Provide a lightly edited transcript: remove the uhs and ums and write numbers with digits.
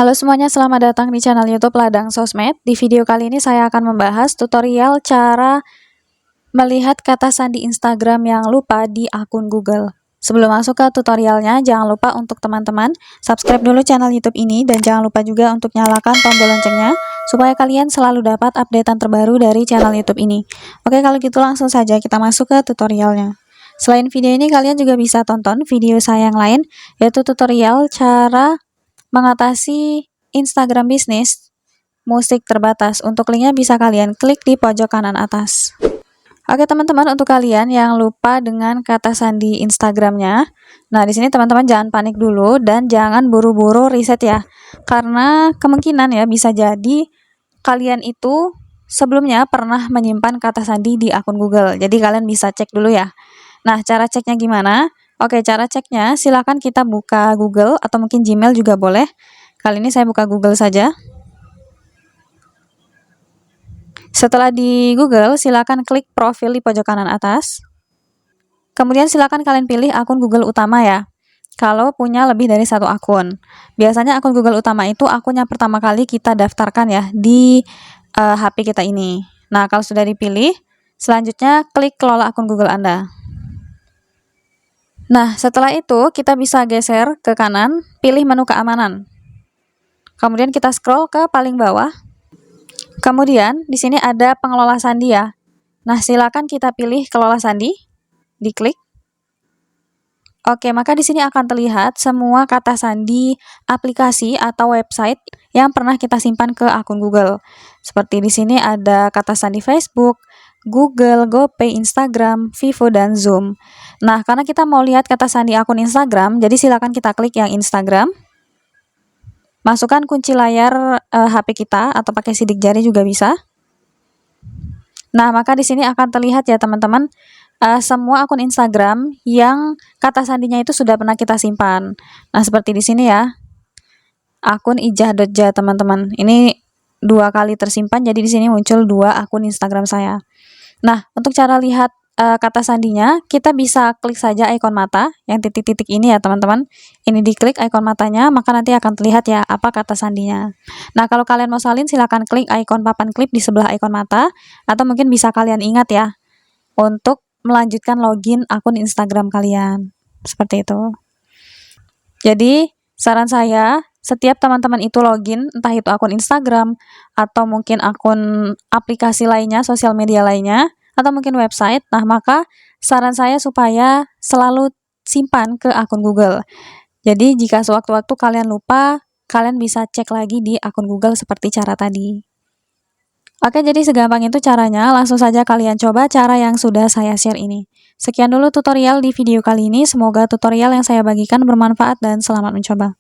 Halo semuanya, selamat datang di channel YouTube Ladang Sosmed. Di video kali ini saya akan membahas tutorial cara melihat kata sandi Instagram yang lupa di akun Google. Sebelum masuk ke tutorialnya, jangan lupa untuk teman-teman subscribe dulu channel YouTube ini dan jangan lupa juga untuk nyalakan tombol loncengnya supaya kalian selalu dapat updatean terbaru dari channel YouTube ini. Oke, kalau gitu langsung saja kita masuk ke tutorialnya. Selain video ini, kalian juga bisa tonton video saya yang lain, yaitu tutorial cara mengatasi Instagram bisnis musik terbatas. Untuk linknya bisa kalian klik di pojok kanan atas. Oke teman-teman, untuk kalian yang lupa dengan kata sandi Instagramnya, nah di sini teman-teman jangan panik dulu dan jangan buru-buru riset ya, karena kemungkinan ya bisa jadi kalian itu sebelumnya pernah menyimpan kata sandi di akun Google. Jadi kalian bisa cek dulu ya. Nah, cara ceknya gimana? Oke, cara ceknya silakan kita buka Google atau mungkin Gmail juga boleh. Kali ini saya buka Google saja. Setelah di Google, silakan klik profil di pojok kanan atas. Kemudian silakan kalian pilih akun Google utama ya. Kalau punya lebih dari satu akun. Biasanya akun Google utama itu akun yang pertama kali kita daftarkan ya di HP kita ini. Nah, kalau sudah dipilih, selanjutnya klik kelola akun Google Anda. Nah, setelah itu kita bisa geser ke kanan, pilih menu keamanan. Kemudian kita scroll ke paling bawah. Kemudian di sini ada pengelola sandi ya. Nah, silakan kita pilih kelola sandi, diklik. Oke, maka di sini akan terlihat semua kata sandi aplikasi atau website yang pernah kita simpan ke akun Google. Seperti di sini ada kata sandi Facebook, Google, GoPay, Instagram, Vivo, dan Zoom. Nah, karena kita mau lihat kata sandi akun Instagram, jadi silakan kita klik yang Instagram. Masukkan kunci layar HP kita atau pakai sidik jari juga bisa. Nah, maka di sini akan terlihat ya teman-teman semua akun Instagram yang kata sandinya itu sudah pernah kita simpan. Nah, seperti di sini ya. Akun ijah.ja teman-teman. Ini 2 kali tersimpan, jadi di sini muncul 2 akun Instagram saya. Nah, untuk cara lihat kata sandinya, kita bisa klik saja ikon mata yang titik-titik ini ya teman-teman. Ini diklik ikon matanya, maka nanti akan terlihat ya apa kata sandinya. Nah, kalau kalian mau salin silahkan klik ikon papan klip di sebelah ikon mata, atau mungkin bisa kalian ingat ya untuk melanjutkan login akun Instagram kalian. Seperti itu. Jadi, saran saya, setiap teman-teman itu login, entah itu akun Instagram, atau mungkin akun aplikasi lainnya, sosial media lainnya, atau mungkin website, nah maka saran saya supaya selalu simpan ke akun Google. Jadi jika sewaktu-waktu kalian lupa, kalian bisa cek lagi di akun Google seperti cara tadi. Oke, jadi segampang itu caranya, langsung saja kalian coba cara yang sudah saya share ini. Sekian dulu tutorial di video kali ini, semoga tutorial yang saya bagikan bermanfaat dan selamat mencoba.